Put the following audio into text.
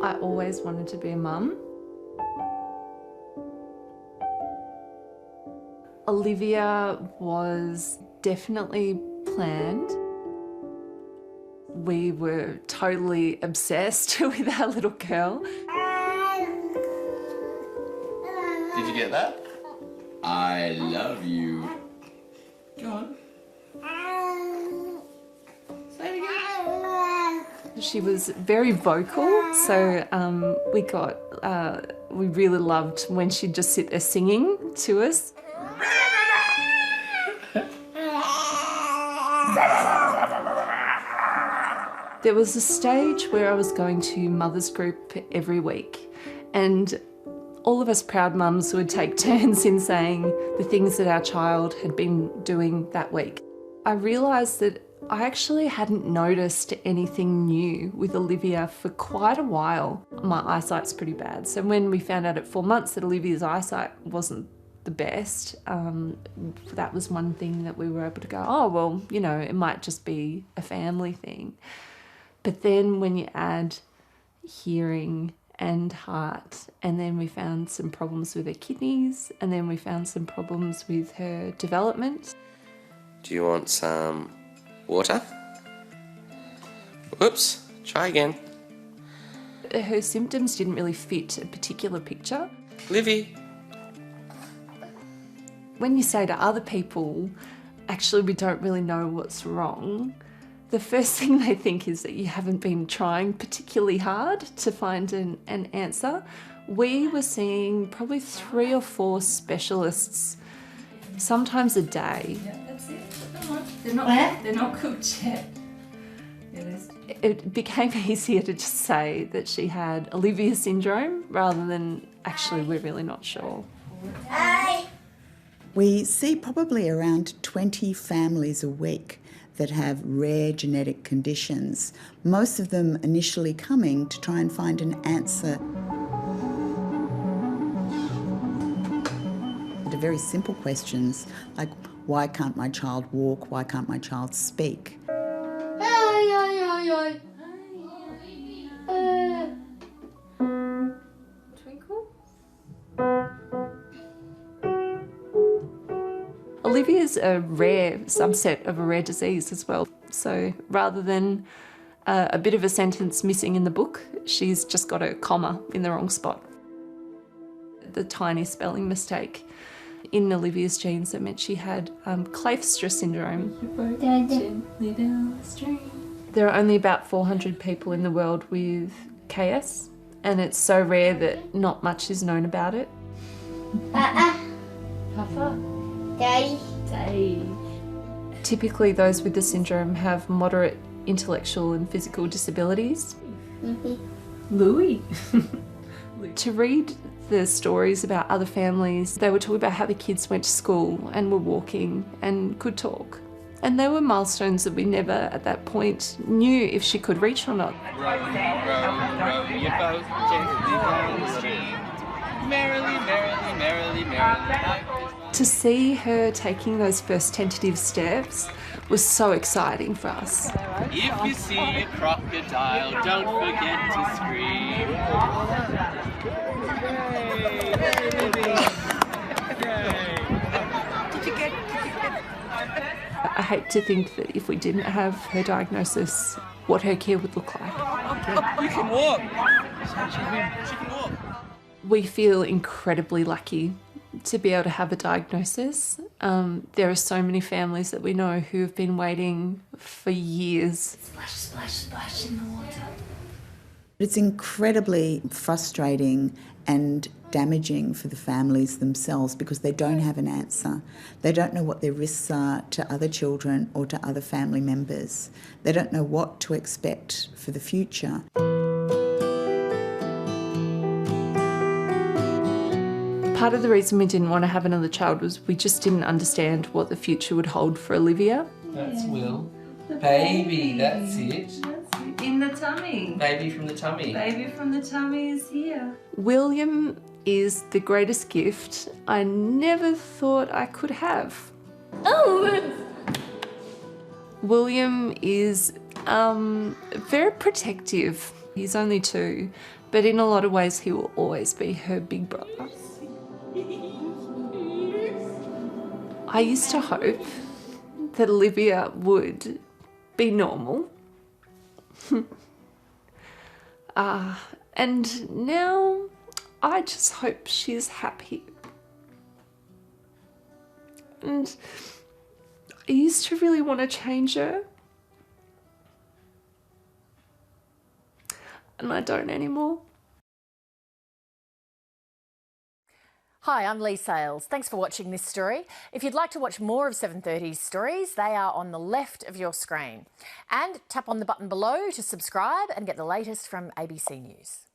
I always wanted to be a mum. Olivia was definitely planned. We were totally obsessed with our little girl. Did you get that? I love you. Go on. Say it again. She was very vocal, so we really loved when she'd just sit there singing to us. There was a stage where I was going to mother's group every week, and all of us proud mums would take turns in saying the things that our child had been doing that week. I realised that I actually hadn't noticed anything new with Olivia for quite a while. My eyesight's pretty bad, so when we found out at 4 months that Olivia's eyesight wasn't the best, that was one thing that we were able to go, oh, well, you know, it might just be a family thing. But then when you add hearing and heart, and then we found some problems with her kidneys, and then we found some problems with her development. Do you want some water? Whoops, try again. Her symptoms didn't really fit a particular picture. Livy. When you say to other people, actually we don't really know what's wrong, the first thing they think is that you haven't been trying particularly hard to find an answer. We were seeing probably 3 or 4 specialists, sometimes a day. Yeah, that's it. They're not cooked yet. It became easier to just say that she had Olivia syndrome rather than actually we're really not sure. We see probably around 20 families a week that have rare genetic conditions, most of them initially coming to try and find an answer. To very simple questions like, why can't my child walk? Why can't my child speak? Twinkle? Olivia's a rare subset of a rare disease as well. So rather than a bit of a sentence missing in the book, she's just got a comma in the wrong spot. The tiny spelling mistake in Olivia's genes that meant she had Kleefstra syndrome. There are only about 400 people in the world with KS, and it's so rare that not much is known about it. Papa. Day. Typically those with the syndrome have moderate intellectual and physical disabilities. Louis. To read the stories about other families, they were talking about how the kids went to school and were walking and could talk. And there were milestones that we never at that point knew if she could reach or not. Row, row your boat gently down the stream. Merrily, merrily, merrily, merrily. To see her taking those first tentative steps was so exciting for us. If you see a crocodile, don't forget to scream. I hate to think that if we didn't have her diagnosis, what her care would look like. You can walk. She can walk. We feel incredibly lucky to be able to have a diagnosis. There are so many families that we know who have been waiting for years. Splash, splash, splash in the water. It's incredibly frustrating and damaging for the families themselves because they don't have an answer. They don't know what their risks are to other children or to other family members. They don't know what to expect for the future. Part of the reason we didn't want to have another child was we just didn't understand what the future would hold for Olivia. That's Will. Baby, that's it. That's it. In the tummy. Baby from the tummy. Baby from the tummy is here. William is the greatest gift I never thought I could have. Oh! William is very protective. He's only 2, but in a lot of ways he will always be her big brother. I used to hope that Olivia would be normal. And now I just hope she's happy. And I used to really want to change her. And I don't anymore. Hi, I'm Lee Sales. Thanks for watching this story. If you'd like to watch more of 7:30's stories, they are on the left of your screen. And tap on the button below to subscribe and get the latest from ABC News.